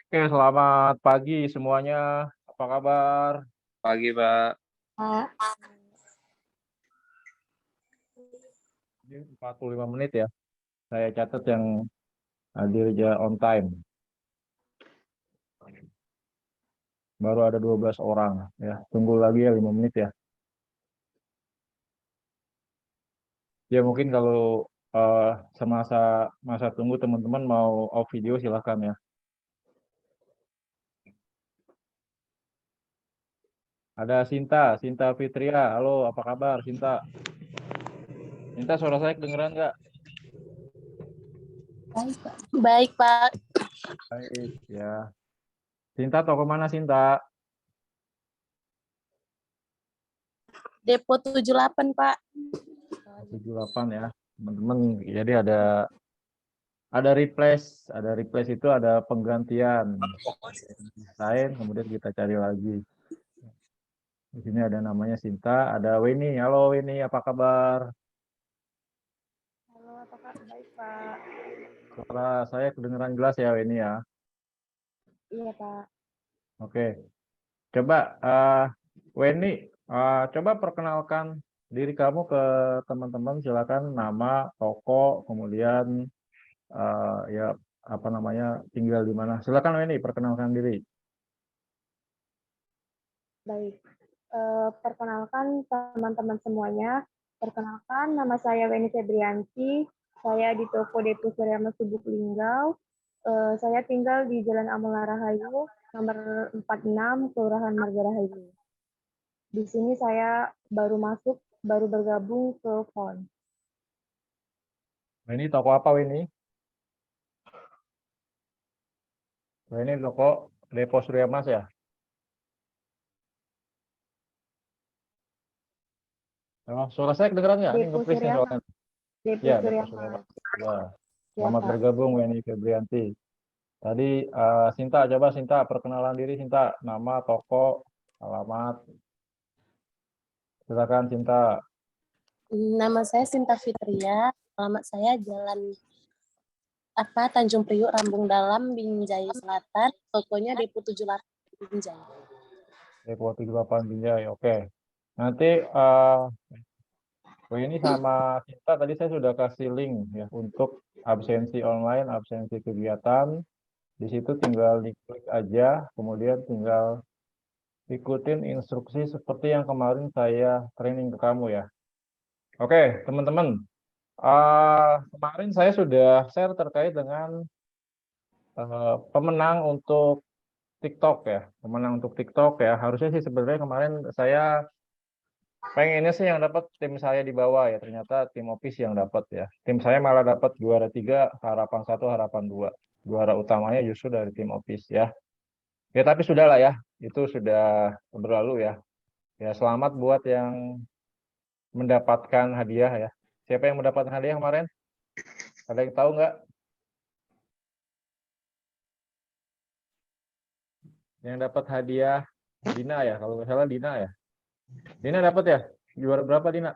Oke, selamat pagi semuanya. Apa kabar? Pagi, Pak. Pak. Ini 45 menit ya. Saya catat yang hadir aja on time. Baru ada 12 orang ya. Tunggu lagi ya 5 menit ya. Ya mungkin kalau semasa masa tunggu teman-teman mau off video silahkan ya. Ada Sinta Fitria. Halo, apa kabar Sinta? Sinta, suara saya kedengeran nggak? Baik, Pak. Baik, ya. Sinta, tau kemana Sinta? Depo 78, Pak. 78 ya. Teman-teman, jadi ada replace itu ada penggantian. Lain, kemudian kita cari lagi. Di sini ada namanya Sinta, ada Weni. Halo Weni, apa kabar? Halo, apa kabar? Baik, Pak. Suara saya kedengeran jelas ya Weni ya. Iya, Pak. Oke, coba Weni, coba perkenalkan diri kamu ke teman-teman. Silakan nama, toko, kemudian ya apa namanya, tinggal di mana. Silakan Weni, perkenalkan diri. Baik. Perkenalkan teman-teman semuanya. Perkenalkan, nama saya Weni Febrianti. Saya di toko Depo Surya Subuk Linggau. Saya tinggal di Jalan Amul Rahayu, nomor 46, Kelurahan Margarahayu. Di sini saya baru bergabung ke FON. Weni, toko apa Weni? Weni toko Depo Surya Mas ya? Suara saya kedengeran nggak? Ini Depo nge-freeze nih Surya soalnya. Depo Ya, Surya Depo Surya Mas. Ya. Ya, Selamat Pak. bergabung Weni Febrianti. Tadi Sinta, coba Sinta perkenalan diri Sinta, nama, toko, alamat. Silakan Sinta. Nama saya Sinta Fitria, alamat saya Jalan Tanjung Priuk, Rambung Dalam, Binjai Selatan, tokonya Depo 78 Binjai. Depo 78 Binjai, oke. Nanti ini sama Sinta tadi saya sudah kasih link ya untuk absensi online, absensi kegiatan. Di situ tinggal diklik aja, kemudian tinggal ikutin instruksi seperti yang kemarin saya training ke kamu ya. Oke, teman-teman. Kemarin saya sudah share terkait dengan pemenang untuk TikTok ya. Pemenang untuk TikTok ya. Harusnya sih sebenarnya kemarin saya pengennya sih yang dapat tim saya di bawah ya. Ternyata tim office yang dapat ya. Tim saya malah dapat juara 3, harapan 1, harapan 2. Juara utamanya justru dari tim office ya. Ya tapi sudah lah ya. Itu sudah berlalu ya. Ya selamat buat yang mendapatkan hadiah ya. Siapa yang mendapatkan hadiah kemarin? Ada yang tahu nggak? Yang dapat hadiah Dina ya, kalau nggak salah Dina ya. Dina dapat ya? Juara berapa Dina?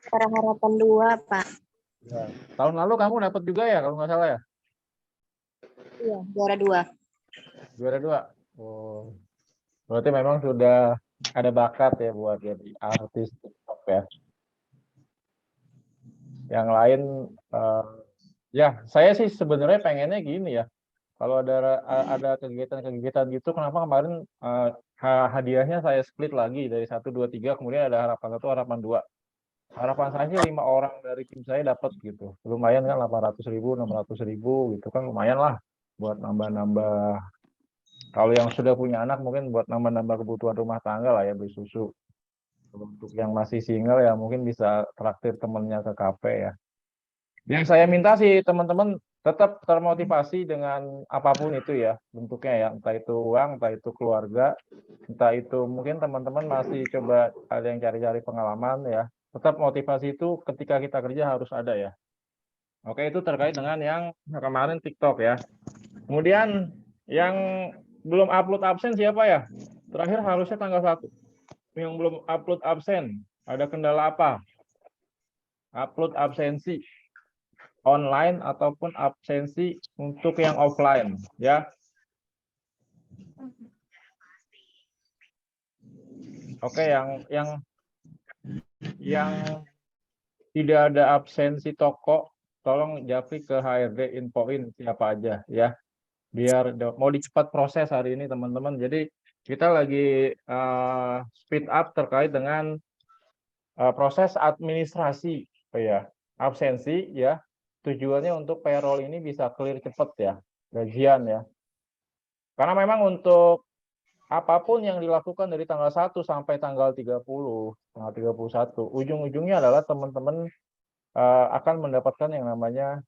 Para harapan 2, Pak. Ya. Tahun lalu kamu dapat juga ya, kalau nggak salah ya? Iya, juara 2. Juara 2. Oh, berarti memang sudah ada bakat ya buat jadi artis TikTok ya. Yang lain, ya saya sih sebenarnya pengennya gini ya. Kalau ada kegiatan-kegiatan gitu, kenapa kemarin hadiahnya saya split lagi dari 1, 2, 3, kemudian ada harapan 1, harapan 2. Harapan saya sih 5 orang dari tim saya dapat gitu. Lumayan kan 800.000, 600.000 gitu kan lumayan lah buat nambah-nambah. Kalau yang sudah punya anak mungkin buat nambah-nambah kebutuhan rumah tangga lah ya, beli susu. Untuk yang masih single ya mungkin bisa traktir temennya ke kafe ya. Yang saya minta sih teman-teman tetap termotivasi dengan apapun itu ya bentuknya ya, entah itu uang, entah itu keluarga, entah itu mungkin teman-teman masih coba ada yang cari-cari pengalaman ya. Tetap motivasi itu ketika kita kerja harus ada ya. Oke, itu terkait dengan yang kemarin TikTok ya. Kemudian yang belum upload absen siapa ya? Terakhir harusnya tanggal 1. Yang belum upload absen, ada kendala apa? Upload absensi. online ataupun absensi untuk yang offline, ya. Oke, yang tidak ada absensi toko, tolong japri ke HRD infoin siapa aja ya. Biar mau dicepat proses hari ini teman-teman. Jadi kita lagi speed up terkait dengan proses administrasi ya. Absensi ya. Tujuannya untuk payroll ini bisa clear cepat ya, gajian ya. Karena memang untuk apapun yang dilakukan dari tanggal 1 sampai tanggal 30, tanggal 31, ujung-ujungnya adalah teman-teman akan mendapatkan yang namanya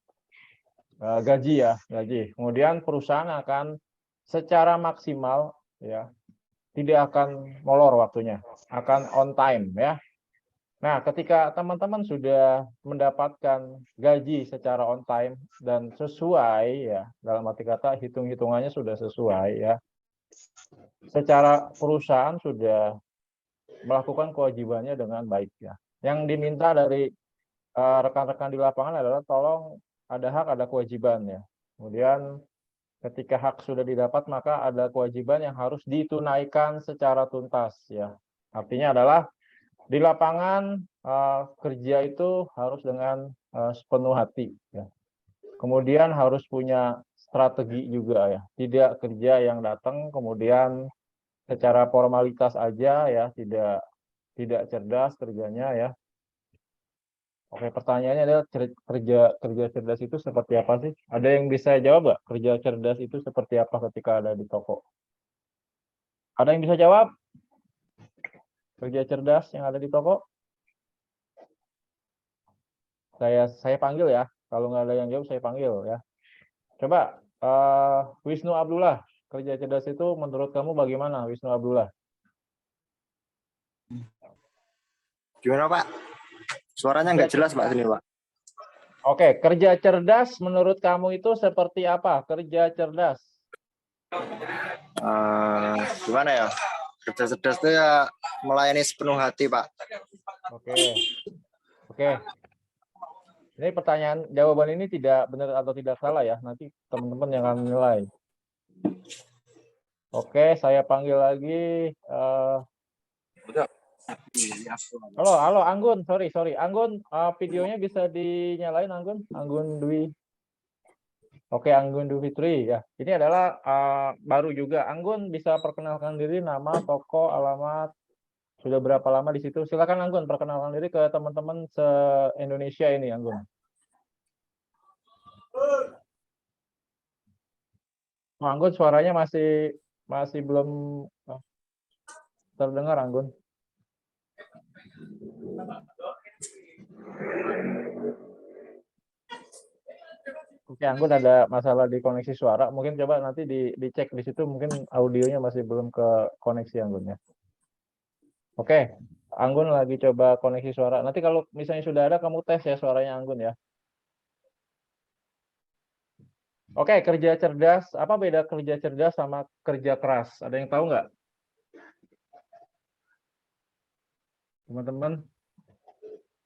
gaji ya, gaji. Kemudian perusahaan akan secara maksimal ya, tidak akan molor waktunya, akan on time ya. Nah, ketika teman-teman sudah mendapatkan gaji secara on time dan sesuai ya, dalam arti kata hitung-hitungannya sudah sesuai ya. Secara perusahaan sudah melakukan kewajibannya dengan baik ya. Yang diminta dari rekan-rekan di lapangan adalah tolong ada hak, ada kewajiban ya. Kemudian ketika hak sudah didapat maka ada kewajiban yang harus ditunaikan secara tuntas ya. Artinya adalah di lapangan kerja itu harus dengan sepenuh hati ya. Kemudian harus punya strategi juga ya. Tidak kerja yang datang kemudian secara formalitas aja ya, tidak cerdas kerjanya ya. Oke, pertanyaannya adalah kerja cerdas itu seperti apa sih? Ada yang bisa jawab nggak? Kerja cerdas itu seperti apa ketika ada di toko? Ada yang bisa jawab? Kerja cerdas yang ada di toko? Saya panggil ya. Kalau nggak ada yang jawab, saya panggil ya. Coba Wisnu Abdullah, kerja cerdas itu menurut kamu bagaimana, Wisnu Abdullah? Gimana Pak? Suaranya nggak jelas Pak sini Pak. Oke, kerja cerdas menurut kamu itu seperti apa? Kerja cerdas. Gimana ya? Kerja cerdas itu ya melayani sepenuh hati Pak. Oke. Ini pertanyaan, jawaban ini tidak benar atau tidak salah ya. Nanti teman-teman yang akan menilai. Oke, saya panggil lagi. Halo Anggun, sorry. Anggun, videonya bisa dinyalain Anggun? Anggun Dwi. Oke, Anggun Dwi Fitri ya. Ini adalah baru juga. Anggun bisa perkenalkan diri, nama, toko, alamat, sudah berapa lama di situ? Silakan Anggun perkenalkan diri ke teman-teman se-Indonesia ini, Anggun. Anggun suaranya masih belum terdengar, Anggun. Oke, Anggun ada masalah di koneksi suara. Mungkin coba nanti dicek di situ, mungkin audionya masih belum ke koneksi Anggun ya. Oke, Anggun lagi coba koneksi suara. Nanti kalau misalnya sudah ada, kamu tes ya suaranya Anggun ya. Oke, kerja cerdas. Apa beda kerja cerdas sama kerja keras? Ada yang tahu nggak? Teman-teman,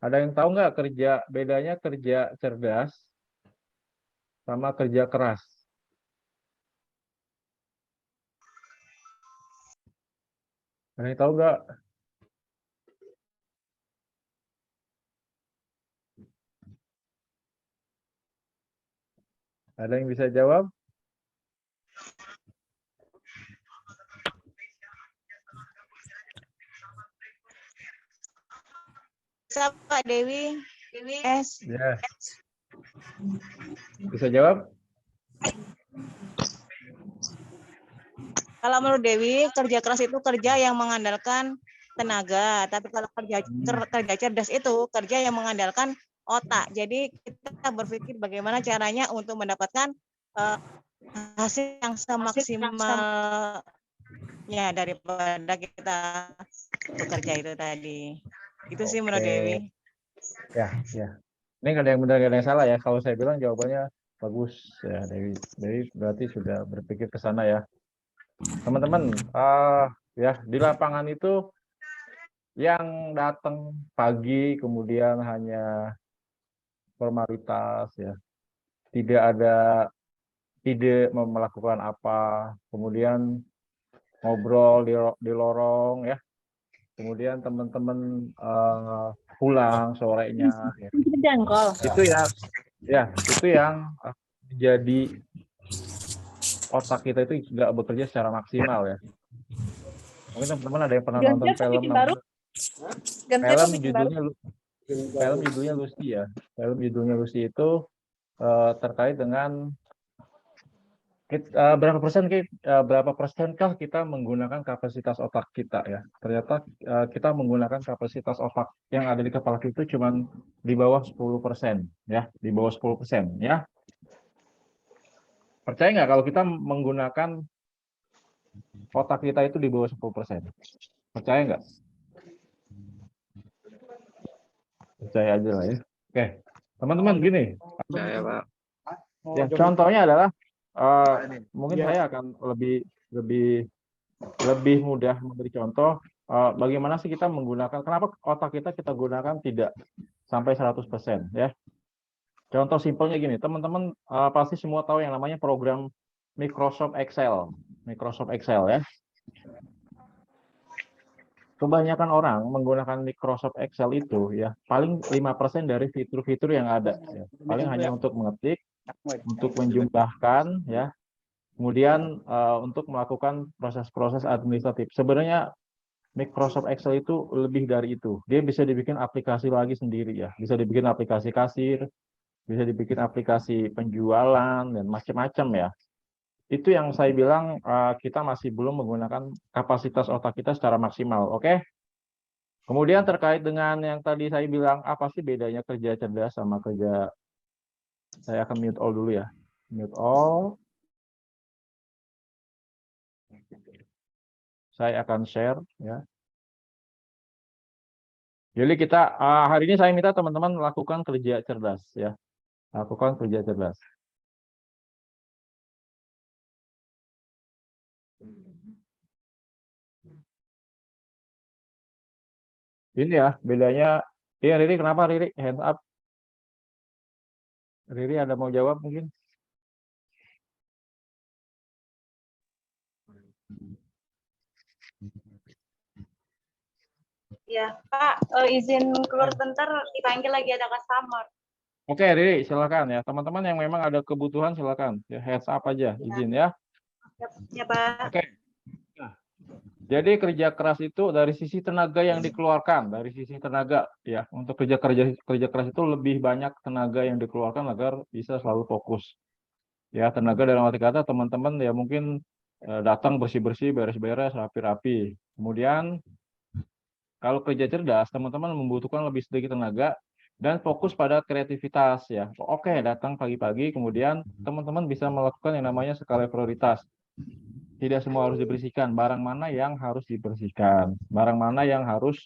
ada yang tahu nggak bedanya kerja cerdas sama kerja keras? Ada yang tahu nggak? Ada yang bisa jawab? Pak Dewi S. Ya. Bisa jawab? Kalau menurut Dewi, kerja keras itu kerja yang mengandalkan tenaga, tapi kalau kerja cerdas itu kerja yang mengandalkan otak. Jadi kita berpikir bagaimana caranya untuk mendapatkan hasil yang semaksimalnya daripada kita bekerja itu tadi. Itu sih menurut Dewi. Ya. Ini nggak ada yang benar, nggak ada yang salah ya. Kalau saya bilang jawabannya bagus ya, Dewi berarti sudah berpikir ke sana ya. Teman-teman, ya di lapangan itu yang datang pagi kemudian hanya formalitas ya, tidak ada ide melakukan apa, kemudian ngobrol di lorong ya, kemudian teman-teman pulang sorenya ya. Itu yang menjadi otak kita itu nggak bekerja secara maksimal ya. Mungkin teman-teman ada yang pernah nonton film film judulnya Lucy ya. Film judulnya Lucy itu terkait dengan berapa persenkah kita menggunakan kapasitas otak kita ya. Ternyata kita menggunakan kapasitas otak yang ada di kepala kita itu cuma di bawah 10% ya, di bawah 10% ya. Percaya nggak kalau kita menggunakan otak kita itu di bawah 10%? Percaya nggak? Percaya aja lah ya. Oke, teman-teman gini. Saya Pak. Ya, contohnya adalah mungkin saya akan lebih mudah memberi contoh bagaimana sih kita menggunakan, kenapa otak kita gunakan tidak sampai 100% ya. Contoh simpelnya gini, teman-teman pasti semua tahu yang namanya program Microsoft Excel. Microsoft Excel ya. Kebanyakan orang menggunakan Microsoft Excel itu ya paling 5% dari fitur-fitur yang ada ya. Paling hanya untuk mengetik, untuk menjumlahkan ya. Kemudian untuk melakukan proses-proses administratif. Sebenarnya Microsoft Excel itu lebih dari itu. Dia bisa dibikin aplikasi lagi sendiri ya. Bisa dibikin aplikasi kasir, bisa dibikin aplikasi penjualan dan macam-macam ya. Itu yang saya bilang kita masih belum menggunakan kapasitas otak kita secara maksimal, oke? Kemudian terkait dengan yang tadi saya bilang, apa sih bedanya kerja cerdas sama kerja, saya akan mute all dulu ya. Mute all. Saya akan share ya. Jadi kita hari ini saya minta teman-teman melakukan kerja cerdas ya. Lakukan kerja cerdas. Ini ya bedanya. Iya Riri, kenapa Riri? Hands up. Riri ada mau jawab mungkin? Ya, Pak, izin keluar bentar, dipanggil lagi ada customer. Oke Riri, silakan ya. Teman-teman yang memang ada kebutuhan silakan. Ya, hands up aja, izin ya. Ya, Pak. Oke. Nah, jadi kerja keras itu dari sisi tenaga yang dikeluarkan, dari sisi tenaga ya. Untuk kerja keras itu lebih banyak tenaga yang dikeluarkan agar bisa selalu fokus. Ya, tenaga dalam arti kata teman-teman ya mungkin datang bersih-bersih, beres-beres, rapi-rapi. Kemudian kalau kerja cerdas, teman-teman membutuhkan lebih sedikit tenaga dan fokus pada kreativitas ya. Oke, datang pagi-pagi, kemudian teman-teman bisa melakukan yang namanya skala prioritas. Tidak semua harus dibersihkan. Barang mana yang harus dibersihkan, barang mana yang harus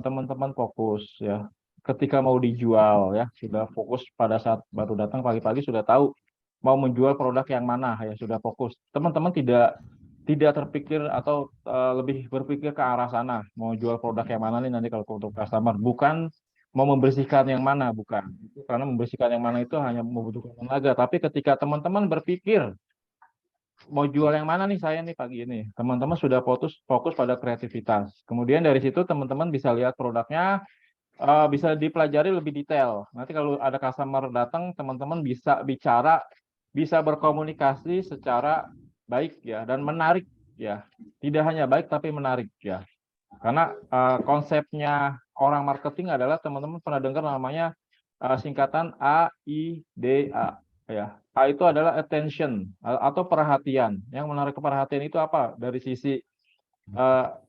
teman-teman fokus ya. Ketika mau dijual ya, sudah fokus pada saat baru datang pagi-pagi sudah tahu mau menjual produk yang mana ya, sudah fokus. Teman-teman tidak terpikir atau lebih berpikir ke arah sana, mau jual produk yang mana nih nanti kalau untuk customer, bukan mau membersihkan yang mana, bukan. Karena membersihkan yang mana itu hanya membutuhkan tenaga, tapi ketika teman-teman berpikir mau jual yang mana nih saya nih pagi ini, teman-teman sudah fokus pada kreativitas. Kemudian dari situ teman-teman bisa lihat produknya, bisa dipelajari lebih detail. Nanti kalau ada customer datang, teman-teman bisa bicara, bisa berkomunikasi secara baik ya dan menarik ya. Tidak hanya baik tapi menarik ya. Karena konsepnya orang marketing adalah teman-teman pernah dengar namanya singkatan AIDA ya. A itu adalah attention atau perhatian. Yang menarik perhatian itu apa? Dari sisi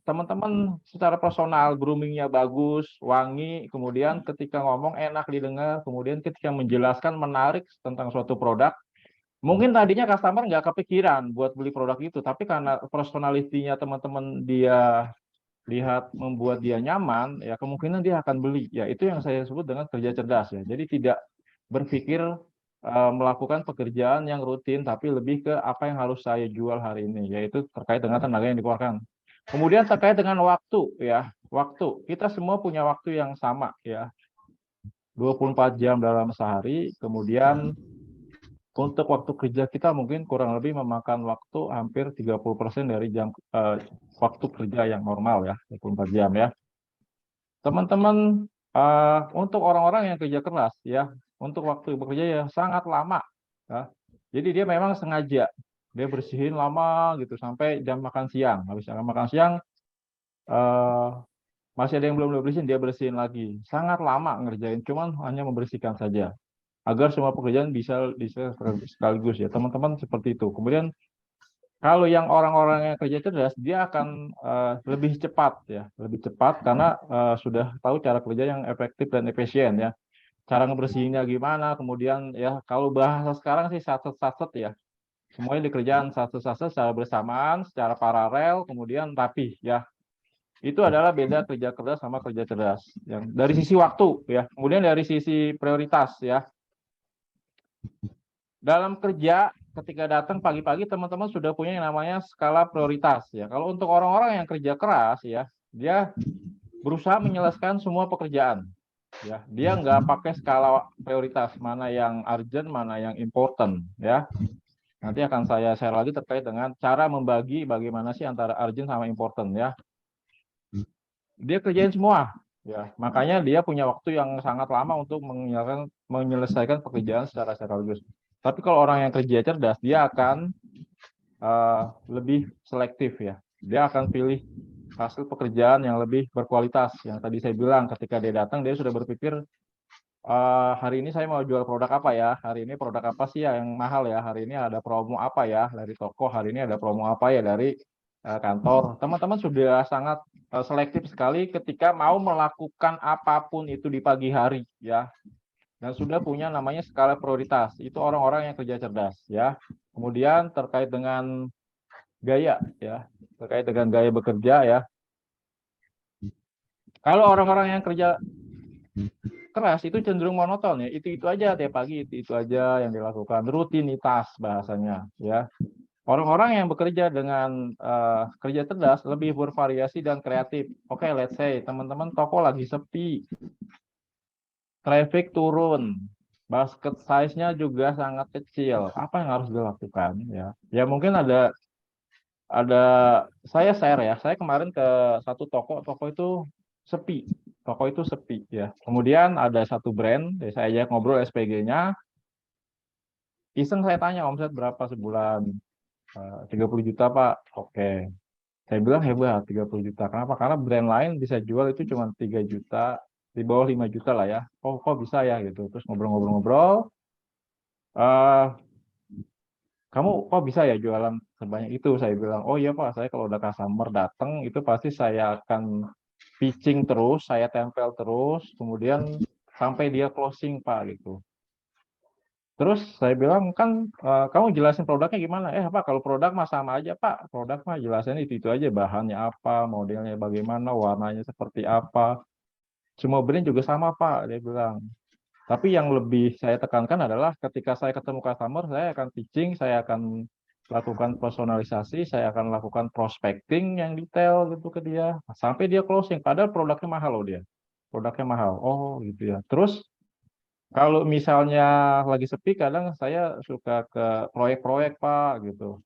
teman-teman secara personal, groomingnya bagus, wangi, kemudian ketika ngomong enak didengar, kemudian ketika menjelaskan menarik tentang suatu produk, mungkin tadinya customer nggak kepikiran buat beli produk itu, tapi karena personalitinya teman-teman dia lihat membuat dia nyaman, ya kemungkinan dia akan beli. Ya itu yang saya sebut dengan kerja cerdas ya. Jadi tidak berpikir melakukan pekerjaan yang rutin, tapi lebih ke apa yang harus saya jual hari ini, yaitu terkait dengan tenaga yang dikeluarkan. Kemudian terkait dengan waktu ya, waktu. Kita semua punya waktu yang sama ya. 24 jam dalam sehari, kemudian untuk waktu kerja kita mungkin kurang lebih memakan waktu hampir 30% dari jam waktu kerja yang normal ya, 24 jam ya. Teman-teman, untuk orang-orang yang kerja keras ya, untuk waktu bekerja ya sangat lama ya. Jadi dia memang sengaja dia bersihin lama gitu sampai jam makan siang. Habis jam makan siang masih ada yang belum dibersihin, dia bersihin lagi. Sangat lama ngerjain, cuman hanya membersihkan saja agar semua pekerjaan bisa sekaligus ya. Teman-teman seperti itu. Kemudian kalau yang orang-orang yang kerja cerdas, dia akan lebih cepat ya, lebih cepat karena sudah tahu cara kerja yang efektif dan efisien ya. Cara ngebersihinnya gimana, kemudian ya kalau bahasa sekarang sih satset-satset ya. Semuanya dikerjaan satset-satset secara bersamaan, secara paralel, kemudian rapi ya. Itu adalah beda kerja keras sama kerja cerdas. Yang dari sisi waktu ya, kemudian dari sisi prioritas ya. Dalam kerja, ketika datang pagi-pagi, teman-teman sudah punya yang namanya skala prioritas ya. Kalau untuk orang-orang yang kerja keras ya, dia berusaha menyelesaikan semua pekerjaan. Ya, dia nggak pakai skala prioritas mana yang urgent, mana yang important ya. Nanti akan saya share lagi terkait dengan cara membagi bagaimana sih antara urgent sama important ya. Dia kerjain semua ya, makanya dia punya waktu yang sangat lama untuk menyelesaikan pekerjaan secara sekaligus. Tapi kalau orang yang kerja cerdas, dia akan lebih selektif ya. Dia akan pilih hasil pekerjaan yang lebih berkualitas. Yang tadi saya bilang, ketika dia datang, dia sudah berpikir, hari ini saya mau jual produk apa ya? Hari ini produk apa sih yang mahal ya? Hari ini ada promo apa ya dari toko? Hari ini ada promo apa ya dari kantor? Teman-teman sudah sangat selektif sekali ketika mau melakukan apapun itu di pagi hari ya. Dan sudah punya namanya skala prioritas. Itu orang-orang yang kerja cerdas ya. Kemudian terkait dengan gaya ya, terkait dengan gaya bekerja ya. Kalau orang-orang yang kerja keras itu cenderung monoton ya, itu aja tiap pagi, itu aja yang dilakukan, rutinitas bahasanya ya. Orang-orang yang bekerja dengan kerja cerdas lebih bervariasi dan kreatif. Oke, let's say teman-teman toko lagi sepi, traffic turun, basket size-nya juga sangat kecil. Apa yang harus dilakukan ya? Ya mungkin ada saya share ya. Saya kemarin ke satu toko itu sepi. Toko itu sepi ya. Kemudian ada satu brand, saya ajak ngobrol SPG-nya. Iseng saya tanya omset berapa sebulan? 30 juta, Pak. Oke. Saya bilang hebat 30 juta. Kenapa? Karena brand lain bisa jual itu cuma 3 juta, di bawah 5 juta lah ya. Oh, kok bisa ya gitu. Terus ngobrol-ngobrol-ngobrol. Kamu kok bisa ya jualan sebanyak itu? Saya bilang, oh iya Pak, saya kalau udah customer datang itu pasti saya akan pitching terus, saya tempel terus, kemudian sampai dia closing Pak gitu. Terus saya bilang, kan kamu jelasin produknya gimana? Pak, kalau produk mah sama aja Pak, produk mah jelasin itu aja, bahannya apa, modelnya bagaimana, warnanya seperti apa. Semua brand juga sama Pak, dia bilang. Tapi yang lebih saya tekankan adalah ketika saya ketemu customer, saya akan pitching, saya akan lakukan personalisasi, saya akan lakukan prospecting yang detail gitu ke dia, sampai dia closing. Padahal produknya mahal loh dia, produknya mahal. Oh gitu ya. Terus kalau misalnya lagi sepi, kadang saya suka ke proyek-proyek Pak gitu,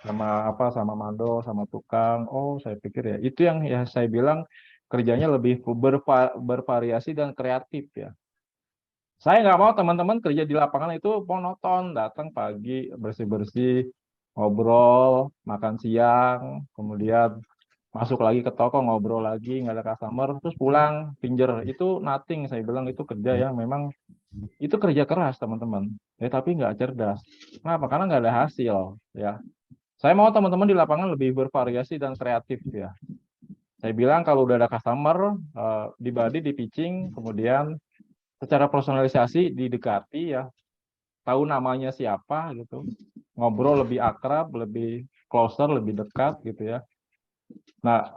sama sama mandor, sama tukang. Oh saya pikir ya, itu yang ya saya bilang kerjanya lebih bervariasi dan kreatif ya. Saya nggak mau teman-teman kerja di lapangan itu monoton, datang pagi, bersih-bersih, ngobrol, makan siang, kemudian masuk lagi ke toko, ngobrol lagi, nggak ada customer, terus pulang, pinjer. Itu nothing, saya bilang itu kerja yang memang, itu kerja keras teman-teman. Tapi nggak cerdas. Kenapa? Karena nggak ada hasil. Ya. Saya mau teman-teman di lapangan lebih bervariasi dan kreatif ya. Saya bilang kalau udah ada customer, di pitching, kemudian secara personalisasi didekati ya, tahu namanya siapa gitu, ngobrol lebih akrab, lebih closer, lebih dekat gitu ya. Nah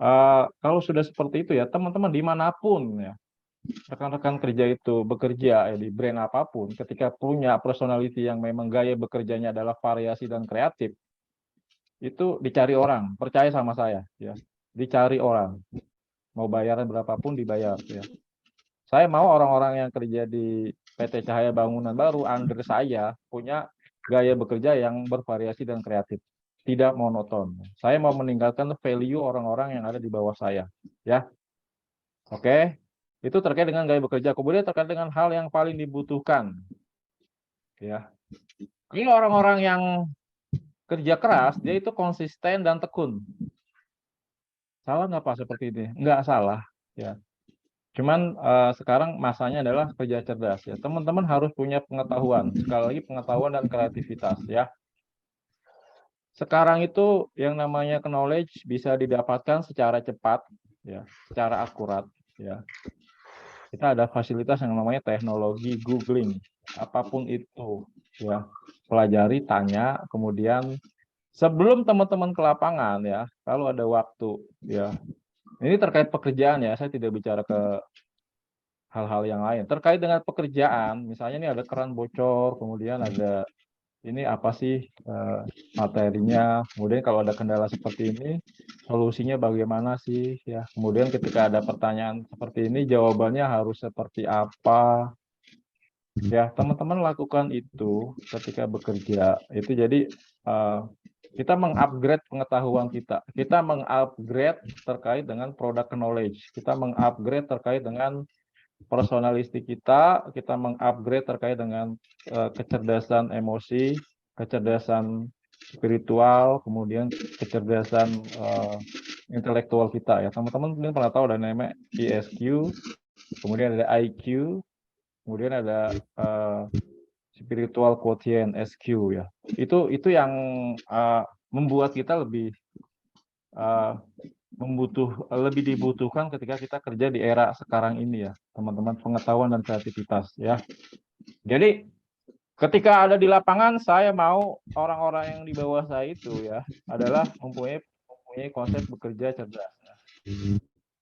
kalau sudah seperti itu ya teman-teman dimanapun ya rekan-rekan kerja itu bekerja ya, di brand apapun, ketika punya personality yang memang gaya bekerjanya adalah variasi dan kreatif, itu dicari orang, percaya sama saya ya, dicari orang, mau bayaran berapapun dibayar ya. Saya mau orang-orang yang kerja di PT Cahaya Bangunan Baru under saya punya gaya bekerja yang bervariasi dan kreatif, tidak monoton. Saya mau meninggalkan value orang-orang yang ada di bawah saya, ya. Oke, itu terkait dengan gaya bekerja. Kemudian terkait dengan hal yang paling dibutuhkan, ya. Ini orang-orang yang kerja keras, dia itu konsisten dan tekun. Salah nggak Pak seperti ini? Nggak salah, ya. Cuman sekarang masanya adalah kerja cerdas, ya. Teman-teman harus punya pengetahuan, sekali lagi pengetahuan dan kreativitas, ya. Sekarang itu yang namanya knowledge bisa didapatkan secara cepat, ya, secara akurat, ya. Kita ada fasilitas yang namanya teknologi googling, apapun itu, ya. Pelajari, tanya, kemudian sebelum teman-teman ke lapangan, ya, kalau ada waktu, ya. Ini terkait pekerjaan, ya, saya tidak bicara ke hal-hal yang lain. Terkait dengan pekerjaan, misalnya ini ada keran bocor, kemudian ada ini apa sih materinya, kemudian kalau ada kendala seperti ini, solusinya bagaimana sih, ya. Kemudian ketika ada pertanyaan seperti ini, jawabannya harus seperti apa, ya. Teman-teman lakukan itu ketika bekerja, itu jadi kita mengupgrade pengetahuan kita mengupgrade terkait dengan product knowledge, kita mengupgrade terkait dengan personalistik kita mengupgrade terkait dengan kecerdasan emosi, kecerdasan spiritual, kemudian kecerdasan intelektual kita, ya. Teman-teman mungkin pernah tahu ada namanya ESQ, kemudian ada IQ, kemudian ada spiritual quotient SQ, ya. Itu yang membuat kita lebih lebih dibutuhkan ketika kita kerja di era sekarang ini, ya, teman-teman, pengetahuan dan kreativitas, ya. Jadi ketika ada di lapangan, saya mau orang-orang yang di bawah saya itu, ya, adalah mempunyai konsep bekerja cerdas, ya.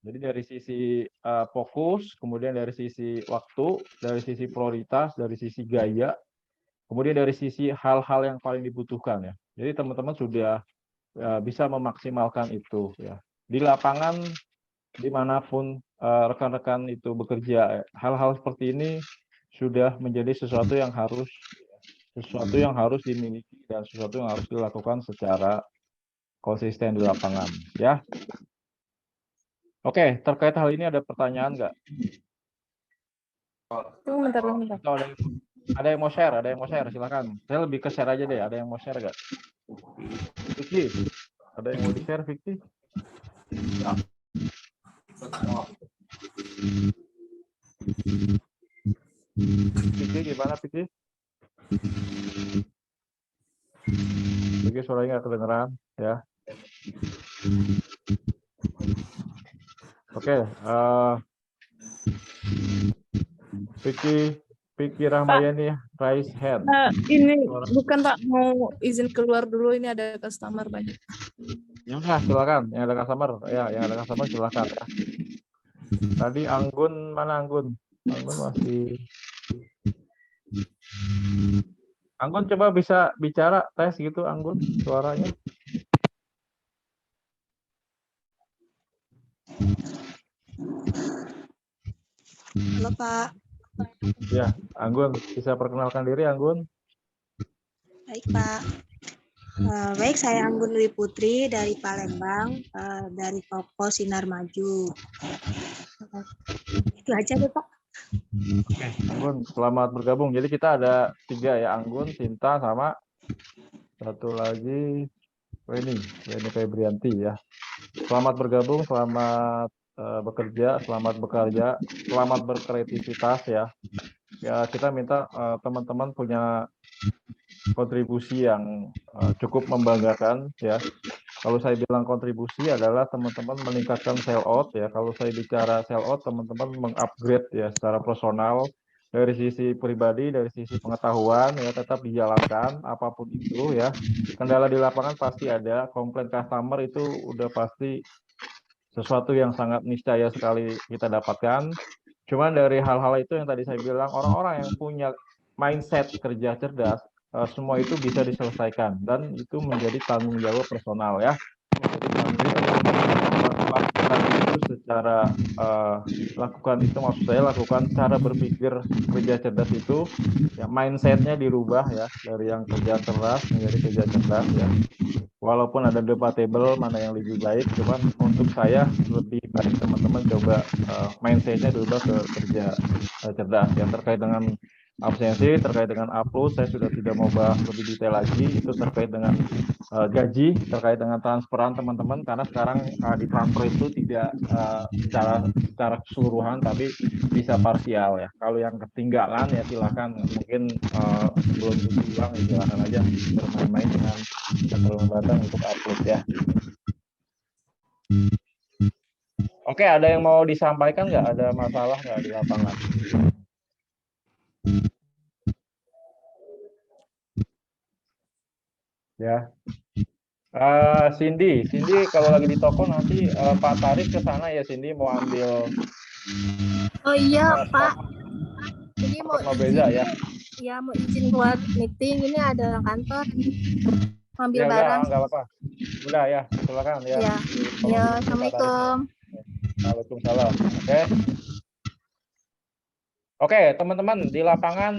Jadi dari sisi fokus, kemudian dari sisi waktu, dari sisi prioritas, dari sisi gaya, kemudian dari sisi hal-hal yang paling dibutuhkan, ya. Jadi teman-teman sudah bisa memaksimalkan itu, ya. Di lapangan dimanapun rekan-rekan itu bekerja, hal-hal seperti ini sudah menjadi sesuatu yang harus dimiliki dan sesuatu yang harus dilakukan secara konsisten di lapangan, ya. Oke, terkait hal ini ada pertanyaan nggak? Bentar. Atau ada yang mau share? Silakan. Saya lebih ke share aja deh. Ada yang mau share nggak? Vicky, ada yang mau di share, Vicky? Vicky gimana, Vicky? Vicky suaranya nggak kedengeran, ya. Oke, Vicky Rahmayani, raise hand. Ini bukan Pak, mau izin keluar dulu, ini ada customer banyak. Ya udah, silakan. Yang ada customer, ya, silakan, ya. Tadi Anggun, mana Anggun? Anggun masih. Anggun coba bisa bicara, tes gitu, Anggun, suaranya. Halo Pak. Ya, Anggun, bisa perkenalkan diri, Anggun? Baik Pak. Baik, saya Anggun Dwi Putri dari Palembang, dari toko Sinar Maju. Itu aja deh Pak. Oke, Anggun, selamat bergabung. Jadi kita ada 3 ya, Anggun, Sinta, sama satu lagi Weni Febrianti, ya. Selamat bergabung, selamat bekerja, selamat berkreativitas, ya. Ya, kita minta teman-teman punya kontribusi yang cukup membanggakan, ya. Kalau saya bilang kontribusi adalah teman-teman meningkatkan sell out, ya. Kalau saya bicara sell out, teman-teman mengupgrade, ya, secara personal dari sisi pribadi, dari sisi pengetahuan, ya, tetap dijalankan apapun itu, ya. Kendala di lapangan pasti ada, komplain customer itu udah pasti sesuatu yang sangat niscaya sekali kita dapatkan. Cuman dari hal-hal itu yang tadi saya bilang, orang-orang yang punya mindset kerja cerdas, semua itu bisa diselesaikan, dan itu menjadi tanggung jawab personal, ya. Menjadi tanggung jawab itu secara lakukan itu, maksud saya lakukan cara berpikir kerja cerdas itu ya, mindsetnya dirubah ya, dari yang kerja keras menjadi kerja cerdas ya. Walaupun ada debatable mana yang lebih baik, cuman untuk saya lebih baik teman-teman coba mindsetnya dirubah ke kerja cerdas ya. Terkait dengan absensi, terkait dengan upload, saya sudah tidak mau bahas lebih detail lagi. Itu terkait dengan gaji, terkait dengan transferan teman-teman, karena sekarang di transfer itu tidak secara keseluruhan, tapi bisa parsial ya. Kalau yang ketinggalan ya silakan, mungkin belum diulang ya silakan aja bermain-main dengan keterlambatan untuk upload ya. Oke, ada yang mau disampaikan nggak? Ada masalah nggak di lapangan? Ya, Cindy kalau lagi di toko nanti Pak Tarik ke sana ya, Cindy mau ambil Oh iya Pak, ini mau Nobeza ya. ya mau izin buat meeting, ini ada kantor ambil Ya udah, barang. nggak apa-apa. Udah ya, silakan ya. Ya, ya, assalamualaikum. Waalaikumsalam. Oke, teman-teman di lapangan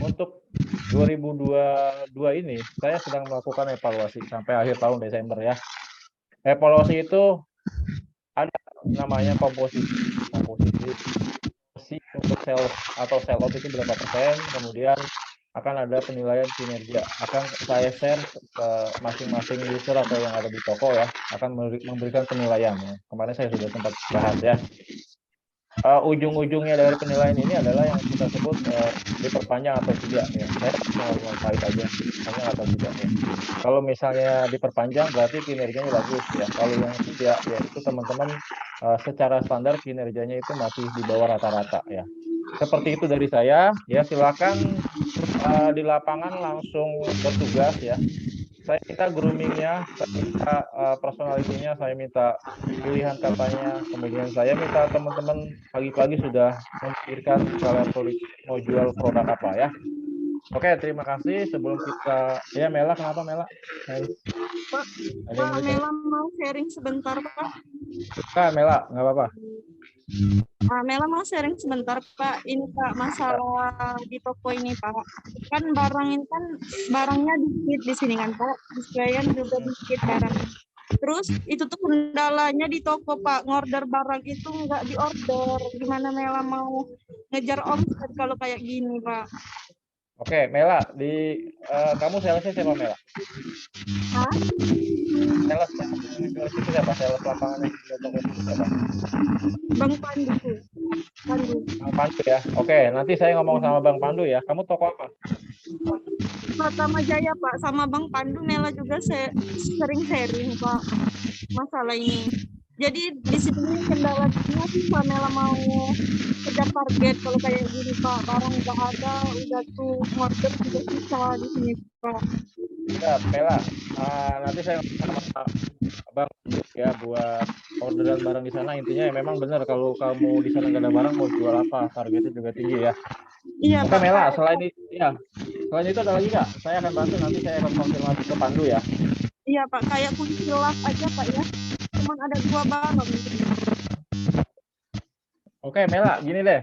untuk 2022 ini saya sedang melakukan evaluasi sampai akhir tahun Desember ya. Evaluasi itu ada namanya komposisi untuk sell atau sell out itu berapa persen, kemudian akan ada penilaian kinerja, akan saya share ke masing-masing user atau yang ada di toko ya, akan memberikan penilaian ya. Kemarin saya sudah sempat bahas ya. Ujung-ujungnya dari penilaian ini adalah yang kita sebut diperpanjang atau tidak ya. Saya mau pahit aja, diperpanjang atau tidak ya. Kalau misalnya diperpanjang berarti kinerjanya bagus ya. Kalau yang tidak ya itu teman-teman secara standar kinerjanya itu masih di bawah rata-rata ya. Seperti itu dari saya ya. Silakan di lapangan langsung bertugas ya. Saya minta groomingnya, saya minta personalitinya, saya minta pilihan katanya, kemudian saya minta teman-teman pagi-pagi sudah memikirkan kalian mau jual produk apa ya. Oke, terima kasih. Sebelum kita ya, Mela, kenapa Mela? Pak, Mela mau sharing sebentar Pak. Mela, nggak apa-apa. Mela mau sharing sebentar Pak. Ini Pak, masalah di toko ini Pak. Kan barang ini kan barangnya dikit di sini kan Pak. Displaynya juga dikit barang. Terus itu tuh kendalanya di toko Pak. Ngorder barang itu nggak diorder. Gimana Mela mau ngejar omset kalau kayak gini Pak? Oke, Mela, kamu salesnya siapa Mela? Hah? Sales itu siapa? Sales lapangannya siapa? Bang Pandu. Bang Pandu ya. Oke, nanti saya ngomong sama Bang Pandu ya. Kamu toko apa? Pratama Jaya Pak. Sama Bang Pandu Mela juga sering sharing Pak masalah ini. Jadi di sini kendalanya sih Pak Mela mau kejar target kalau kayak gini Pak. Barang udah ada, udah tuh order juga susah di sini Pak. Ya, Mela, nanti saya ngomong sama Bang ya buat orderan barang di sana. Intinya ya memang benar kalau kamu di sana nggak ada barang mau jual apa, targetnya juga tinggi ya. Iya Oke Pak. Mela, selain itu ada lagi nggak? Saya akan bantu, nanti saya akan konfirmasi ke Pandu ya. Iya Pak, kayak kunci lock aja Pak ya. Cuman ada 2 barang. Oke Mela, gini deh.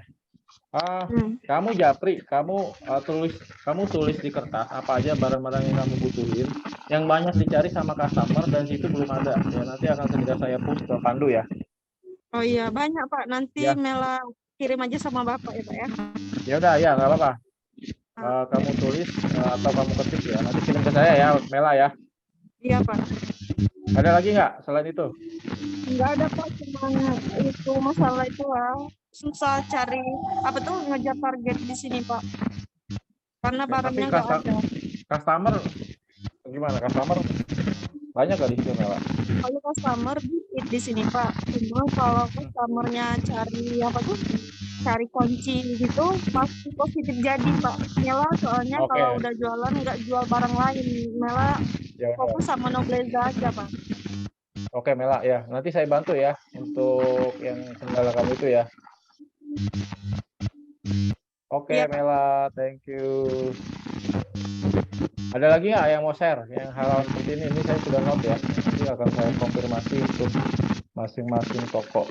Kamu japri, kamu tulis di kertas apa aja barang-barang yang kamu butuhin, yang banyak dicari sama customer dan situ belum ada. Ya nanti akan segera saya push ke Pandu ya. Oh iya, banyak Pak. Nanti ya. Mela kirim aja sama Bapak ya Pak ya. Ya udah ya, nggak apa-apa. Kamu tulis atau kamu ketik ya. Nanti kirim ke saya ya, Mela ya. Iya Pak. Ada lagi nggak selain itu? Enggak ada Pak, cuma itu masalah itu susah cari apa tuh ngejar target di sini Pak. Karena barangnya nggak ada. Customer gimana? Customer banyak nggak di sini Mela? Kalau customer dikit di sini Pak. Cuma kalau customernya cari kunci gitu pasti positif jadi Pak. Mela soalnya kalau udah jualan nggak jual barang lain. Mela fokus sama Nobleza aja Pak. Oke Mela ya, nanti saya bantu ya untuk yang kendala kamu itu ya. Oke Mela, thank you. Ada lagi nggak yang mau share yang hal-hal seperti ini? Ini saya sudah note ya. Nanti akan saya konfirmasi untuk masing-masing toko.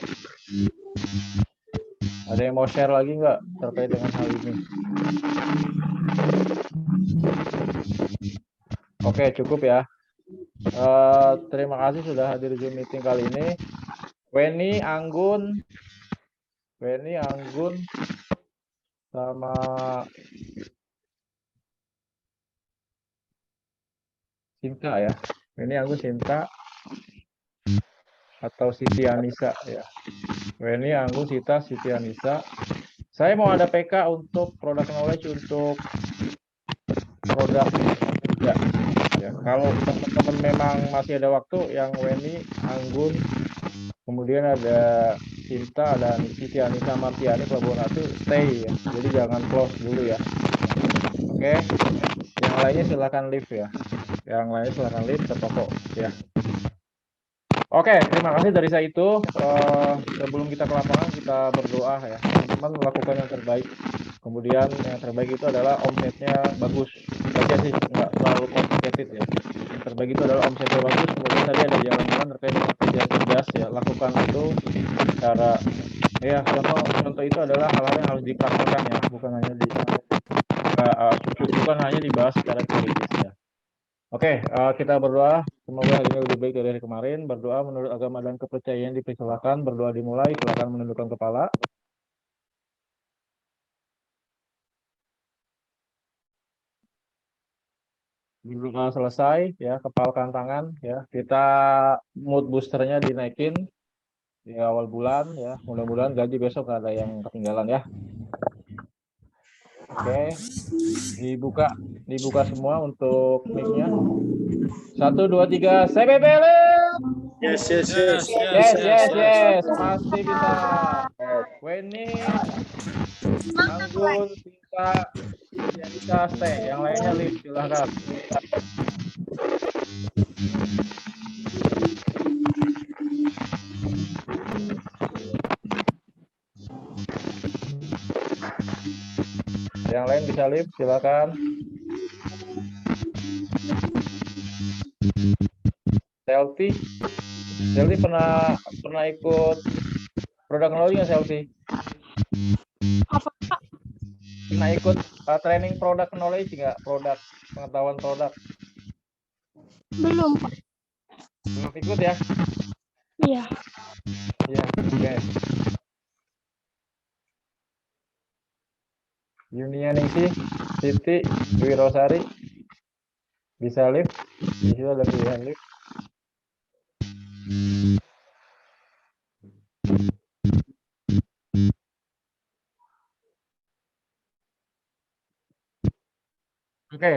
Ada yang mau share lagi nggak terkait dengan hal ini? Oke, cukup ya. Terima kasih sudah hadir di Zoom meeting kali ini. Weni, Anggun, sama Sinta ya. Weni, Anggun, Sinta, atau Siti Anissa ya. Weni, Anggun, Sita, Siti Anissa. Saya mau ada PK untuk product knowledge untuk produk ya. Ya, kalau teman-teman memang masih ada waktu, yang Weni, Anggun, kemudian ada Cinta dan Siti Anissa Martiani Pelabuhan Ratu, stay ya. Jadi jangan close dulu ya. Oke. Yang lainnya silakan leave ya. Yang lainnya silakan leave ke toko ya. Oke, terima kasih dari saya itu. Sebelum kita ke lapangan, kita berdoa ya. Teman-teman melakukan yang terbaik. Kemudian yang terbaik itu adalah omsetnya bagus. Saja sih, nggak terlalu complicated ya. Yang terbaik itu adalah omsetnya bagus. Kemudian tadi ada jalan-jalan terkait dengan kerja cerdas ya. Lakukan itu secara ya, contoh itu adalah hal-hal yang harus dipraktekkan ya, bukan hanya dibahas secara teoritis ya. Oke, kita berdoa. Semoga hari ini lebih baik dari hari kemarin. Berdoa menurut agama dan kepercayaan dipersilakan. Berdoa dimulai. Silakan menundukkan kepala. Berdoa selesai ya, kepalkan tangan ya. Kita mood boosternya dinaikin di awal bulan ya. Mudah-mudahan gaji besok nggak ada yang ketinggalan ya. Oke, dibuka semua untuk mic-nya. 1, 2, 3, CBBL. Yes. Yes. Pasti bisa. Weni, Anggun, Sinta, Yanita, stay. Yang lainnya leave, silahkan. Yang lain bisa leave, silakan. Selti pernah ikut produk knowledge nggak, Selti? Apa Pak? Pernah ikut training produk knowledge nggak? Pengetahuan produk? Belum Pak. Belum ikut ya? Iya. Iya, oke. Yunia Ningsih, Siti, Dwi Rosari, bisa live? Di situ ada pilihan live. Oke,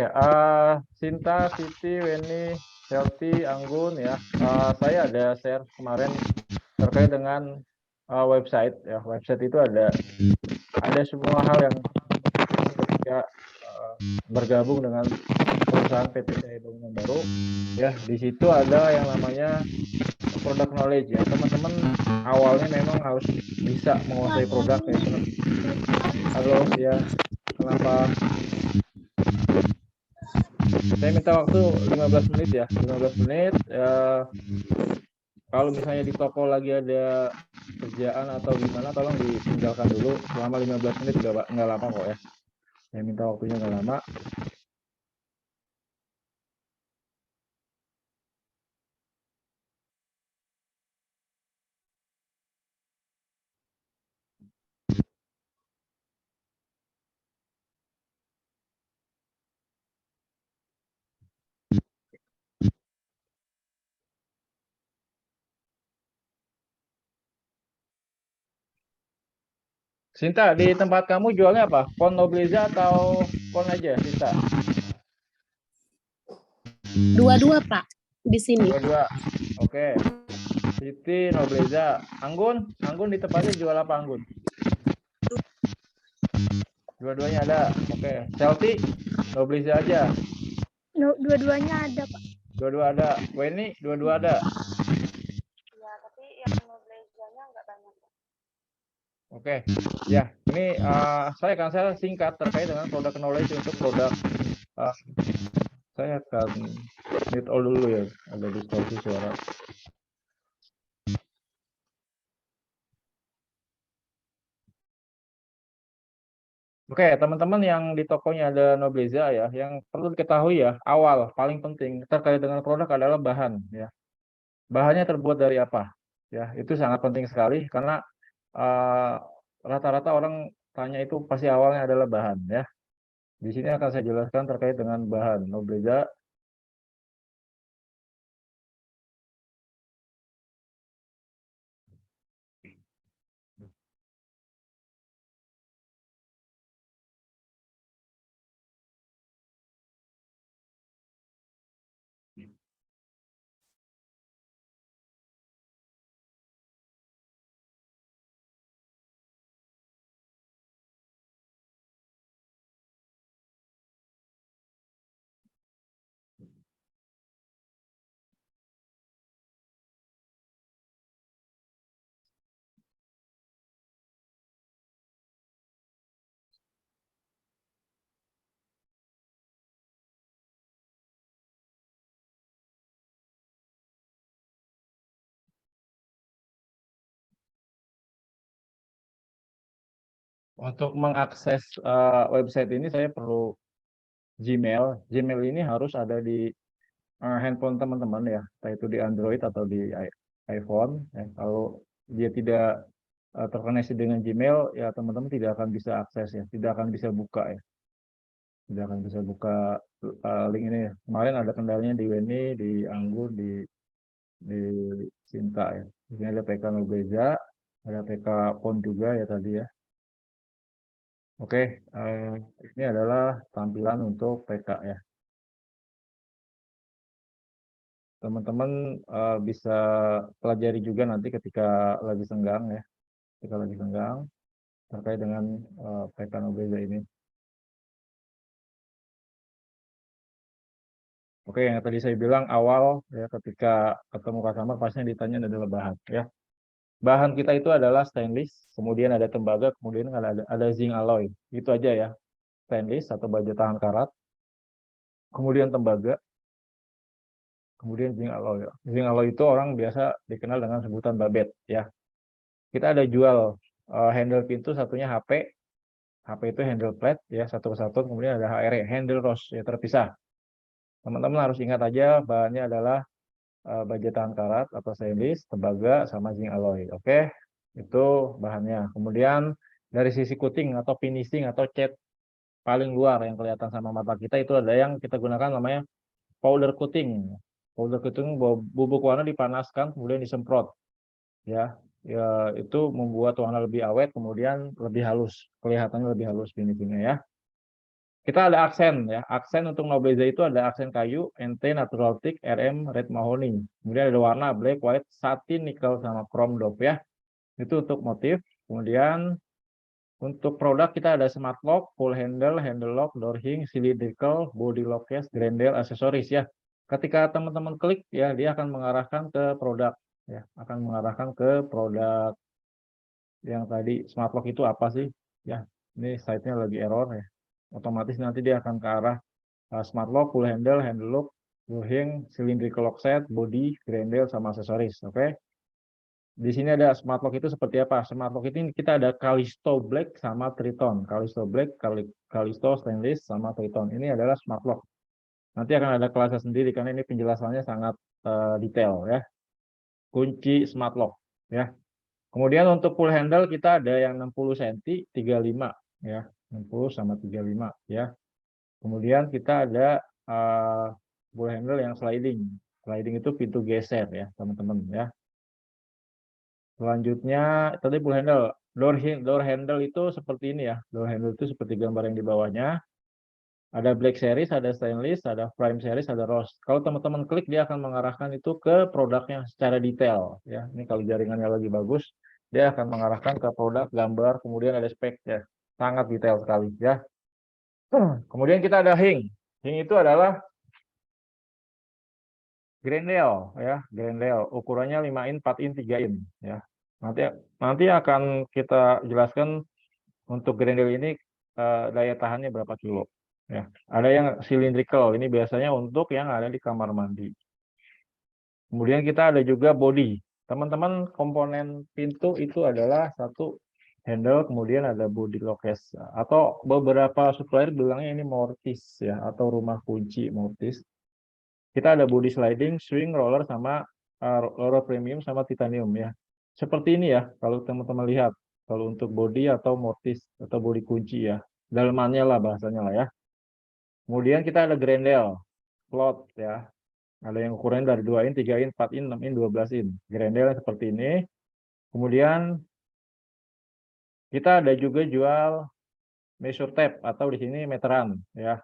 Sinta, Siti, Weni, Selti, Anggun ya. Saya ada share kemarin terkait dengan website ya. Website itu ada semua hal yang ketika bergabung dengan perusahaan PT Jaya Bangunan Baru ya. Di situ ada yang namanya product knowledge ya. Teman-teman awalnya memang harus bisa menguasai produk ya. Halo ya, kenapa? Saya minta waktu 15 menit ya, 15 menit. Kalau misalnya di toko lagi ada kerjaan atau gimana, tolong ditinggalkan dulu. Selama 15 menit nggak lama kok ya. Saya minta waktunya nggak lama. Sinta, di tempat kamu jualnya apa? Font Nobleza atau font aja, Sinta? Dua-dua, Pak, di sini. Dua-dua. Oke. Siti, Nobleza. Anggun di tempatnya jual apa, Anggun? Dua-duanya ada. Oke. Selti, Nobleza aja. Dua-duanya ada Pak. Dua-dua ada. Weni, dua-dua ada. Ya, tapi yang Noblezanya nggak banyak. Oke, ya ini saya akan share singkat terkait dengan produk knowledge untuk produk. Saya akan mute all dulu ya, ada distorsi suara. Oke, teman-teman yang di tokonya ada Nobleza ya, yang perlu diketahui ya, awal paling penting terkait dengan produk adalah bahan ya. Bahannya terbuat dari apa? Ya, itu sangat penting sekali karena eh, rata-rata orang tanya itu pasti awalnya adalah bahan ya. Di sini akan saya jelaskan terkait dengan bahan Nobleza. Untuk mengakses website ini saya perlu Gmail. Gmail ini harus ada di handphone teman-teman ya, entah itu di Android atau di iPhone. Ya. Kalau dia tidak terkoneksi dengan Gmail, ya teman-teman tidak akan bisa akses ya, tidak akan bisa buka ya, tidak akan bisa buka link ini. Ya. Kemarin ada kendalanya di Weni, di Anggun, di Cinta ya. Di sini ada PK Nobleza, ada PK Pon juga ya tadi ya. Oke, ini adalah tampilan untuk PK ya. Teman-teman bisa pelajari juga nanti ketika lagi senggang ya, ketika lagi senggang terkait dengan PK Nobleza ini. Oke, yang tadi saya bilang awal ya, ketika ketemu customer pasti yang ditanya adalah bahan ya. Bahan kita itu adalah stainless, kemudian ada tembaga, kemudian ada zinc alloy. Itu aja ya. Stainless atau baja tahan karat, kemudian tembaga, kemudian zinc alloy. Zinc alloy itu orang biasa dikenal dengan sebutan babet ya. Kita ada jual handle pintu, satunya HP. HP itu handle plate ya, satu kesatuan, kemudian ada HRE, handle rose ya, terpisah. Teman-teman harus ingat aja bahannya adalah baja tahan karat atau stainless, tembaga, sama zinc alloy. Oke, itu bahannya. Kemudian dari sisi coating atau finishing atau cat paling luar yang kelihatan sama mata kita itu ada yang kita gunakan namanya powder coating. Powder coating bubuk warna dipanaskan kemudian disemprot ya. Ya itu membuat warna lebih awet kemudian lebih halus, kelihatannya lebih halus finishingnya ya. Kita ada aksen ya. Aksen untuk Nobleza itu ada aksen kayu, NT, natural teak, RM, red mahogany. Kemudian ada warna black, white, satin, nickel sama chrome dove ya. Itu untuk motif. Kemudian untuk produk kita ada smart lock, full handle, handle lock, door hinge, cylindrical, body lock case, grendel, aksesoris ya. Ketika teman-teman klik ya, dia akan mengarahkan ke produk ya, akan mengarahkan ke produk yang tadi smart lock itu apa sih? Ya, ini site-nya lagi error ya. Otomatis nanti dia akan ke arah smart lock, full handle, handle lock, door hinge, cylindrical lock set, body, grendel sama aksesoris. Oke. Di sini ada smart lock itu seperti apa? Smart lock ini kita ada Callisto Black sama Triton. Callisto Black, Callisto Stainless sama Triton. Ini adalah smart lock. Nanti akan ada kelasnya sendiri karena ini penjelasannya sangat detail ya. Kunci smart lock ya. Kemudian untuk full handle kita ada yang 60 cm 35 ya. 60 sama 35 ya. Kemudian kita ada full handle yang sliding. Sliding itu pintu geser ya, teman-teman ya. Selanjutnya tadi full handle. Door handle itu seperti ini ya. Door handle itu seperti gambar yang di bawahnya. Ada black series, ada stainless, ada prime series, ada rose. Kalau teman-teman klik dia akan mengarahkan itu ke produknya secara detail ya. Ini kalau jaringannya lagi bagus, dia akan mengarahkan ke produk, gambar, kemudian ada spek ya. Sangat detail sekali ya. Kemudian kita ada hing. Hing itu adalah grendel ya, grendel. Ukurannya 5 in, 4 in, 3 in ya. Nanti akan kita jelaskan untuk grendel ini daya tahannya berapa kilo. Ya, ada yang cylindrical, ini biasanya untuk yang ada di kamar mandi. Kemudian kita ada juga body. Teman-teman, komponen pintu itu adalah satu handle, kemudian ada body lock case atau beberapa supplier bilangnya ini mortise ya atau rumah kunci mortise. Kita ada body sliding, swing, roller sama roller premium sama titanium ya. Seperti ini ya kalau teman-teman lihat. Kalau untuk body atau mortise atau body kunci ya. Dalemannya lah bahasanya lah ya. Kemudian kita ada grendel, slot ya. Ada yang ukuran dari 2 in, 3 in, 4 in, 6 in, 12 in. Grendel seperti ini. Kemudian kita ada juga jual measure tape atau di sini meteran ya.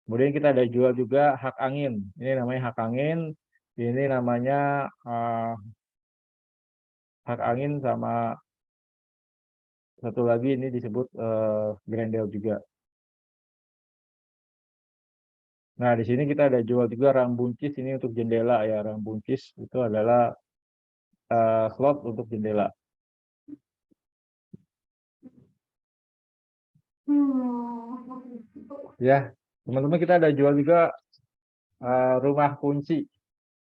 Kemudian kita ada jual juga hak angin. Ini namanya hak angin. Ini namanya hak angin sama satu lagi ini disebut grendel juga. Nah, di sini kita ada jual juga ram buncis ini untuk jendela ya. Ram buncis itu adalah slot untuk jendela. Ya, teman-teman kita ada jual juga rumah kunci,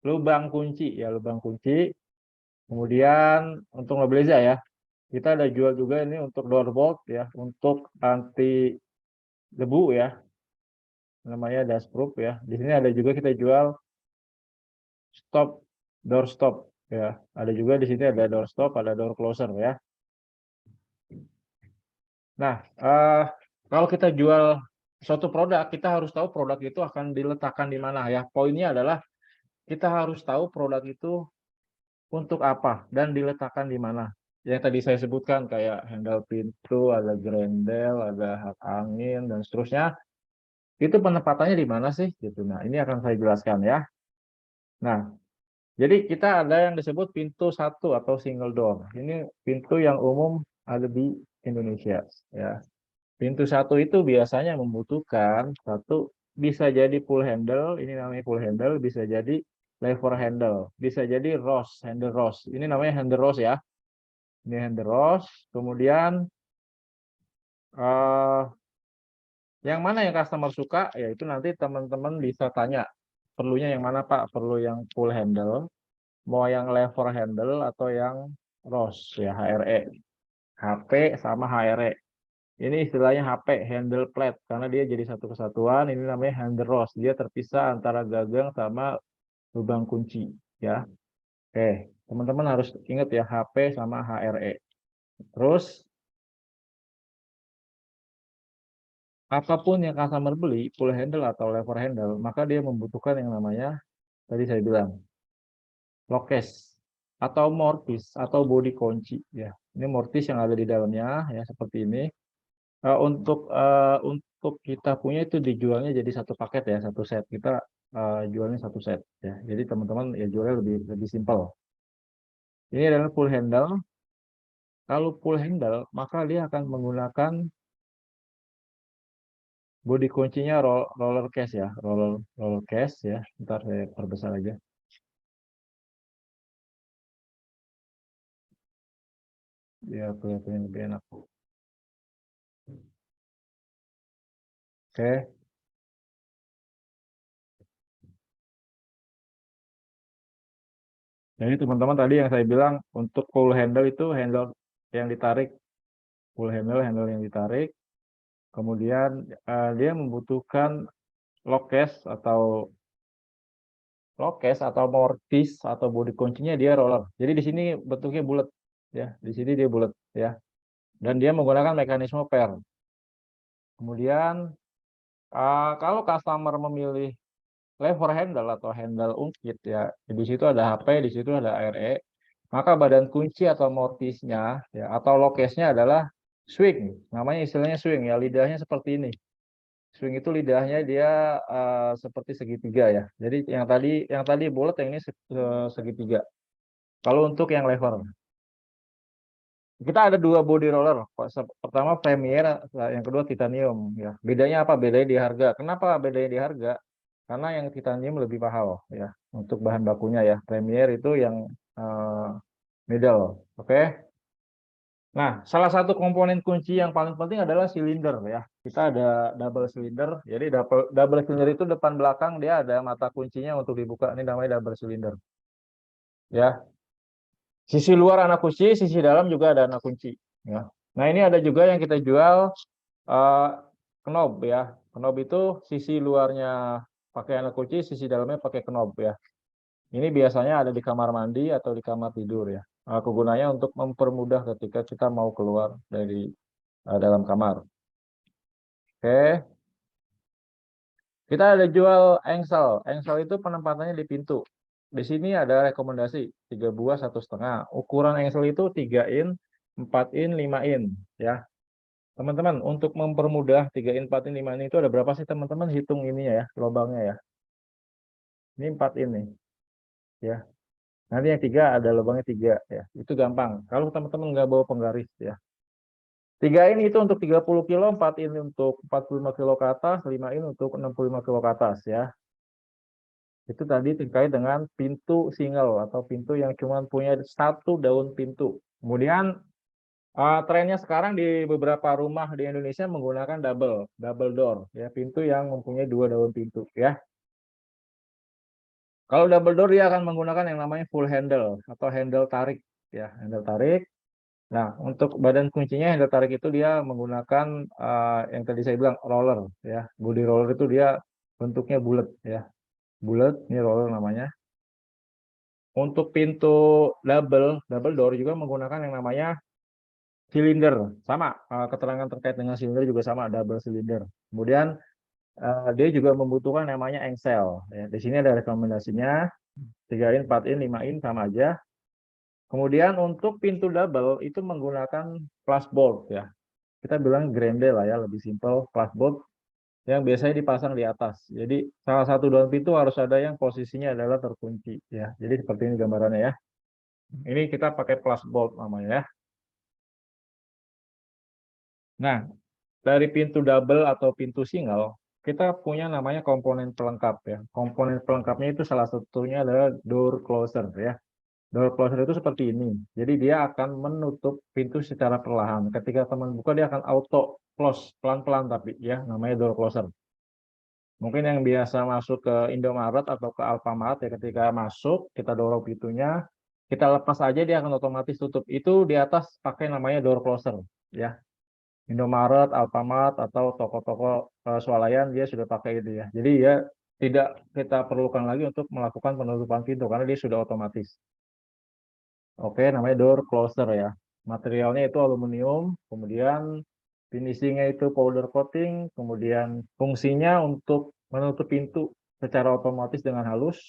lubang kunci ya, lubang kunci. Kemudian untuk mobiliza ya, kita ada jual juga ini untuk door bolt ya, untuk anti debu ya, namanya dustproof ya. Di sini ada juga kita jual stop, door stop ya. Ada juga di sini ada door stop, ada door closer ya. Nah, kalau kita jual suatu produk, kita harus tahu produk itu akan diletakkan di mana ya. Poinnya adalah kita harus tahu produk itu untuk apa dan diletakkan di mana. Yang tadi saya sebutkan kayak handle pintu, ada grendel, ada hak angin dan seterusnya. Itu penempatannya di mana sih gitu. Nah, ini akan saya jelaskan ya. Nah, jadi kita ada yang disebut pintu satu atau single door. Ini pintu yang umum ada di Indonesia ya. Pintu satu itu biasanya membutuhkan satu bisa jadi pull handle, ini namanya pull handle, bisa jadi lever handle, bisa jadi rose, handle rose. Ini namanya handle rose ya. Ini handle rose. Kemudian yang mana yang customer suka, yaitu nanti teman-teman bisa tanya perlunya yang mana Pak? Perlu yang pull handle, mau yang lever handle atau yang rose ya, HRE. HP sama HRE. Ini istilahnya HP, handle plate, karena dia jadi satu kesatuan. Ini namanya handle rose. Dia terpisah antara gagang sama lubang kunci. Ya, oke. Teman-teman harus ingat ya, HP sama HRE. Terus, apapun yang customer beli, pull handle atau lever handle, maka dia membutuhkan yang namanya, tadi saya bilang, lock case atau mortise atau body kunci. Ya, ini mortise yang ada di dalamnya, ya seperti ini. Untuk kita punya itu dijualnya jadi satu paket ya, satu set. Kita jualnya satu set ya. Jadi teman-teman ya jualnya lebih simpel. Ini adalah pull handle. Kalau pull handle maka dia akan menggunakan body kuncinya roller case ya, roller case ya. Ntar saya perbesar aja. Ya kelihatannya lebih enak. Oke. Jadi teman-teman tadi yang saya bilang untuk pull handle itu handle yang ditarik, pull handle yang ditarik. Kemudian dia membutuhkan lock case atau mortise atau body kuncinya dia roller. Jadi di sini bentuknya bulat ya, di sini dia bulat ya. Dan dia menggunakan mekanisme pair. Kemudian kalau customer memilih lever handle atau handle ungkit ya, di situ ada HP, di situ ada ARE, maka badan kunci atau mortisnya ya atau lock case-nya adalah swing. Namanya istilahnya swing ya, lidahnya seperti ini. Swing itu lidahnya dia seperti segitiga ya. Jadi yang tadi bulat, yang ini segitiga. Kalau untuk yang lever, kita ada dua body roller. Pertama Premier, yang kedua titanium ya. Bedanya apa? Bedanya di harga. Kenapa bedanya di harga? Karena yang titanium lebih mahal ya untuk bahan bakunya ya. Premier itu yang middle. Oke. Nah, salah satu komponen kunci yang paling penting adalah silinder ya. Kita ada double cylinder. Jadi double cylinder itu depan belakang dia ada mata kuncinya untuk dibuka. Ini namanya double cylinder. Ya. Sisi luar anak kunci, sisi dalam juga ada anak kunci ya. Nah, ini ada juga yang kita jual knob ya. Knob itu sisi luarnya pakai anak kunci, sisi dalamnya pakai knob ya. Ini biasanya ada di kamar mandi atau di kamar tidur ya. Kegunaannya untuk mempermudah ketika kita mau keluar dari dalam kamar. Oke. Kita ada jual engsel. Engsel itu penempatannya di pintu. Di sini ada rekomendasi 3 buah 1,5. Ukuran engsel itu 3 in, 4 in, 5 in ya. Teman-teman, untuk mempermudah 3 in, 4 in, 5 in itu ada berapa sih teman-teman? Hitung ininya ya, lubangnya ya. Ini 4 in nih. Ya. Nanti yang 3 ada lubangnya 3 ya. Itu gampang. Kalau teman-teman nggak bawa penggaris ya. 3 in itu untuk 30 kilo, 4 in untuk 45 kilo ke atas, 5 in untuk 65 kilo ke atas ya. Itu tadi terkait dengan pintu single atau pintu yang cuma punya satu daun pintu. Kemudian trennya sekarang di beberapa rumah di Indonesia menggunakan double door ya, pintu yang mempunyai 2 daun pintu ya. Kalau double door dia akan menggunakan yang namanya full handle atau handle tarik ya, handle tarik. Nah, untuk badan kuncinya handle tarik itu dia menggunakan yang tadi saya bilang roller ya. Body roller itu dia bentuknya bulat ya. Bulat, ini roller namanya. Untuk pintu double door juga menggunakan yang namanya silinder. Sama, keterangan terkait dengan silinder juga sama, double silinder. Kemudian dia juga membutuhkan namanya engsel ya. Di sini ada rekomendasinya 3 in, 4 in, 5 in sama aja. Kemudian untuk pintu double itu menggunakan flashbolt ya. Kita bilang grendel lah ya, lebih simpel, flashbolt yang biasanya dipasang di atas. Jadi salah satu daun pintu harus ada yang posisinya adalah terkunci ya. Jadi seperti ini gambarannya ya. Ini kita pakai flashbolt namanya ya. Nah, dari pintu double atau pintu single, kita punya namanya komponen pelengkap ya. Komponen pelengkapnya itu salah satunya adalah door closer ya. Door closer itu seperti ini. Jadi dia akan menutup pintu secara perlahan. Ketika teman buka dia akan auto close pelan-pelan tapi ya namanya door closer. Mungkin yang biasa masuk ke Indomaret atau ke Alfamart ya ketika masuk kita dorong pintunya, kita lepas aja dia akan otomatis tutup. Itu di atas pakai namanya door closer ya. Indomaret, Alfamart atau toko-toko swalayan dia sudah pakai itu ya. Jadi ya tidak kita perlukan lagi untuk melakukan penutupan pintu karena dia sudah otomatis. Oke, namanya door closer ya. Materialnya itu aluminium, kemudian finishingnya itu powder coating, kemudian fungsinya untuk menutup pintu secara otomatis dengan halus,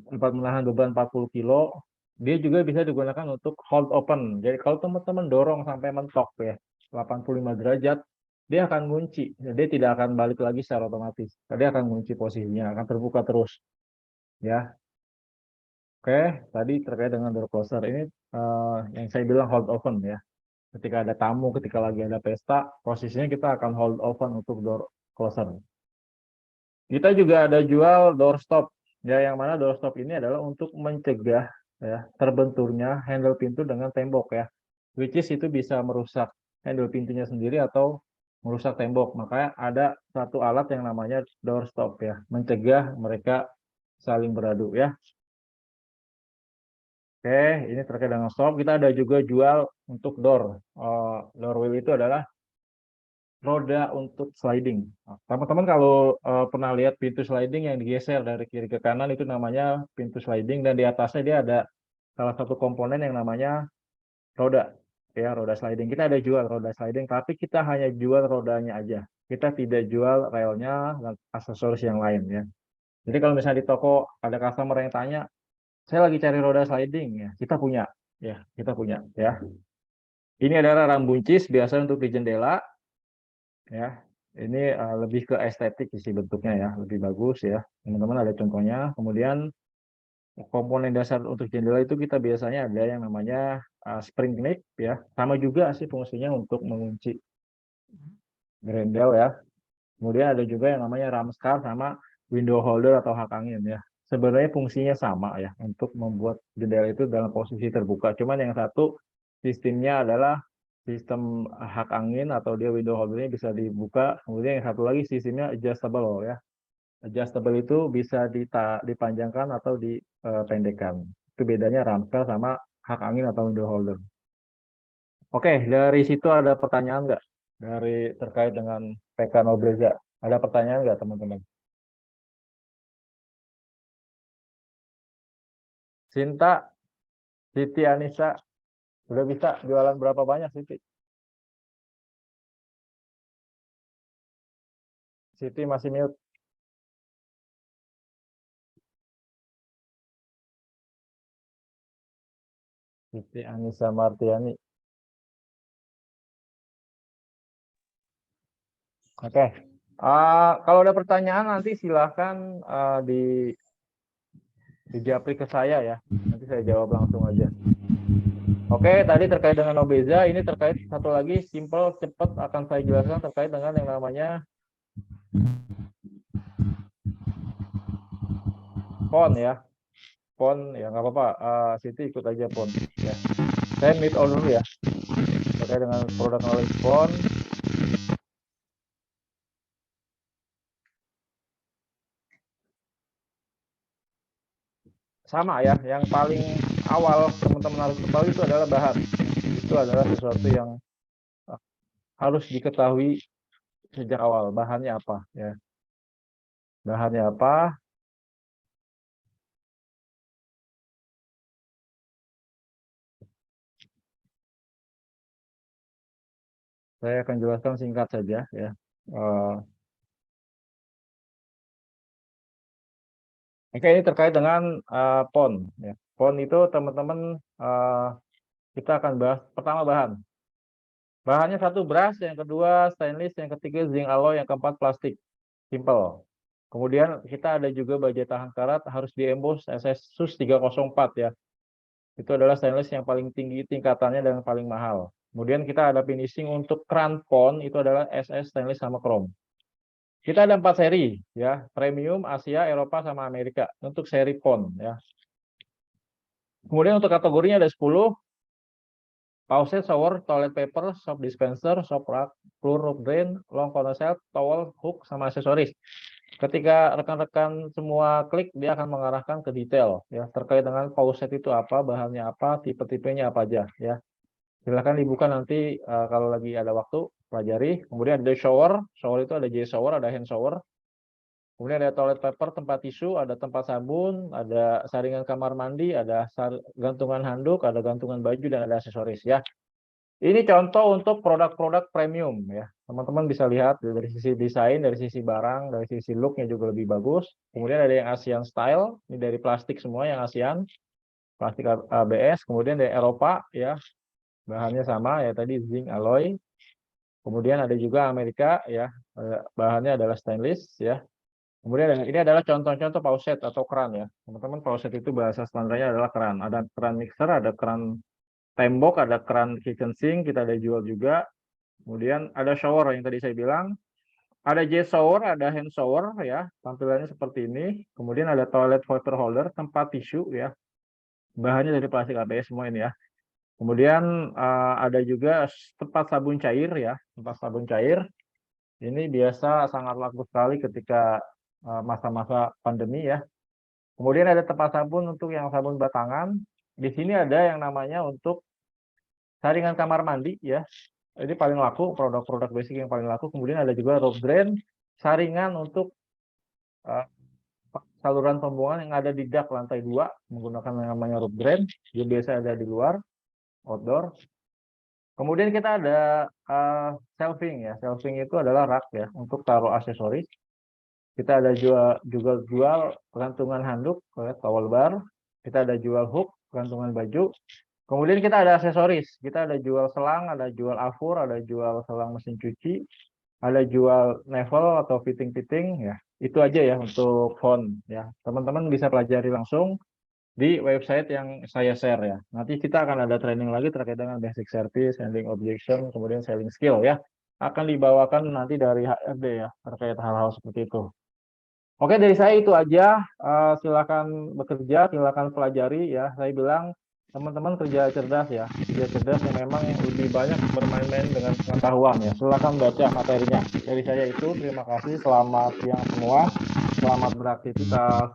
tempat menahan beban 40 kilo. Dia juga bisa digunakan untuk hold open. Jadi kalau teman-teman dorong sampai mentok ya, 85 derajat, dia akan ngunci. Dia tidak akan balik lagi secara otomatis. Dia akan ngunci posisinya, akan terbuka terus. Ya, oke, tadi terkait dengan door closer ini yang saya bilang hold open ya. Ketika ada tamu, ketika lagi ada pesta, posisinya kita akan hold open untuk door closer. Kita juga ada jual doorstop ya, yang mana doorstop ini adalah untuk mencegah ya terbenturnya handle pintu dengan tembok ya. Which is itu bisa merusak handle pintunya sendiri atau merusak tembok. Makanya ada satu alat yang namanya doorstop ya, mencegah mereka saling beradu ya. Oke, ini terkait dengan stop. Kita ada juga jual untuk door. Door wheel itu adalah roda untuk sliding. Teman-teman kalau pernah lihat pintu sliding yang digeser dari kiri ke kanan itu namanya pintu sliding dan di atasnya dia ada salah satu komponen yang namanya roda. Ya, roda sliding. Kita ada jual roda sliding, tapi kita hanya jual rodanya aja. Kita tidak jual relnya dan aksesoris yang lain ya. Jadi kalau misalnya di toko ada customer yang tanya, saya lagi cari roda sliding ya, kita punya ya, ya. Ini adalah ram buncis biasa untuk di jendela ya. Ini lebih ke estetik sih bentuknya ya, lebih bagus ya. Teman-teman ada contohnya. Kemudian komponen dasar untuk jendela itu kita biasanya ada yang namanya spring clip ya. Sama juga sih fungsinya untuk mengunci grendel ya. Kemudian ada juga yang namanya ram scar sama window holder atau hak angin ya. Sebenarnya fungsinya sama ya untuk membuat jendela itu dalam posisi terbuka. Cuman yang satu sistemnya adalah sistem hak angin atau dia window holdernya bisa dibuka. Kemudian yang satu lagi sistemnya adjustable ya. Adjustable itu bisa dipanjangkan atau dipendekkan. Itu bedanya ram scar sama hak angin atau window holder. Oke, dari situ ada pertanyaan nggak? Dari terkait dengan PK Nobreza. Ada pertanyaan nggak teman-teman? Sinta, Siti Anissa, udah bisa jualan berapa banyak Siti? Siti masih mute. Siti Anissa Martiani. Oke. Kalau ada pertanyaan nanti silahkan di japri ke saya ya. Nanti saya jawab langsung aja. Oke, tadi terkait dengan Obeza, ini terkait satu lagi simple, cepat akan saya jelaskan terkait dengan yang namanya font ya. Font ya nggak apa-apa, Siti ikut aja font ya. Saya mute all dulu ya. Terkait dengan produk knowledge font. Sama ya, yang paling awal teman-teman harus ketahui itu adalah bahan. Itu adalah sesuatu yang harus diketahui sejak awal. Bahannya apa ya? Bahannya apa? Saya akan jelaskan singkat saja ya. Oke, ini terkait dengan pon. Ya. Pon itu teman-teman kita akan bahas pertama bahan. Bahannya satu beras, yang kedua stainless, yang ketiga zinc alloy, yang keempat plastik. Simple. Kemudian kita ada juga baja tahan karat harus diembos SS SUS 304 ya. Itu adalah stainless yang paling tinggi tingkatannya dan paling mahal. Kemudian kita ada finishing untuk keran pon itu adalah SS stainless sama chrome. Kita ada 4 seri ya, premium, Asia, Eropa sama Amerika untuk seri pon ya. Kemudian untuk kategorinya ada 10. Faucet, shower, toilet paper, soap dispenser, soap rack, floor roof drain, long corner shelf, towel, hook sama aksesoris. Ketika rekan-rekan semua klik, dia akan mengarahkan ke detail ya terkait dengan faucet itu apa, bahannya apa, tipe-tipenya apa aja ya. Silahkan dibuka nanti kalau lagi ada waktu pelajari. Kemudian ada shower, shower itu ada J shower, ada hand shower. Kemudian ada toilet paper, tempat tisu, ada tempat sabun, ada saringan kamar mandi, ada gantungan handuk, ada gantungan baju dan ada aksesoris ya. Ini contoh untuk produk-produk premium ya. Teman-teman bisa lihat dari sisi desain, dari sisi barang, dari sisi looknya juga lebih bagus. Kemudian ada yang ASEAN style, ini dari plastik semua yang ASEAN, plastik ABS. Kemudian dari Eropa ya, bahannya sama ya tadi zinc alloy. Kemudian ada juga Amerika ya, bahannya adalah stainless ya. Kemudian ini adalah contoh-contoh faucet atau keran ya. Teman-teman, faucet itu bahasa standarnya adalah keran. Ada keran mixer, ada keran tembok, ada keran kitchen sink, kita ada jual juga. Kemudian ada shower yang tadi saya bilang. Ada jet shower, ada hand shower ya. Tampilannya seperti ini. Kemudian ada toilet paper holder, tempat tisu ya. Bahannya dari plastik ABS semua ini ya. Kemudian ada juga tempat sabun cair ya. Tempat sabun cair. Ini biasa sangat laku sekali ketika masa-masa pandemi ya. Kemudian ada tempat sabun untuk yang sabun batangan. Di sini ada yang namanya untuk saringan kamar mandi ya. Ini paling laku, produk-produk basic yang paling laku. Kemudian ada juga roof drain, saringan untuk saluran pembuangan yang ada di dak lantai 2 menggunakan yang namanya roof drain. Dia biasa ada di luar, outdoor. Kemudian kita ada shelving ya. Shelving itu adalah rak ya untuk taruh aksesoris. Kita ada juga jual gantungan handuk, towel bar. Kita ada jual hook, gantungan baju. Kemudian kita ada aksesoris. Kita ada jual selang, ada jual afur, ada jual selang mesin cuci, ada jual navel atau fitting-fitting ya. Itu aja ya untuk font ya. Teman-teman bisa pelajari langsung di website yang saya share ya. Nanti kita akan ada training lagi terkait dengan basic service, handling objection, kemudian selling skill ya. Akan dibawakan nanti dari HRD ya terkait hal-hal seperti itu. Oke, dari saya itu aja. Silakan bekerja, silakan pelajari ya. Saya bilang teman-teman kerja cerdas ya. Kerja cerdas yang memang lebih banyak bermain-main dengan pengetahuan ya. Silakan baca materinya. Dari saya itu terima kasih. Selamat siang semua. Selamat beraktivitas.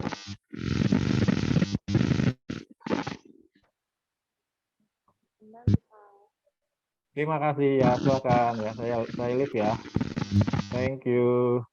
Terima kasih ya, silakan ya. Saya live ya. Thank you.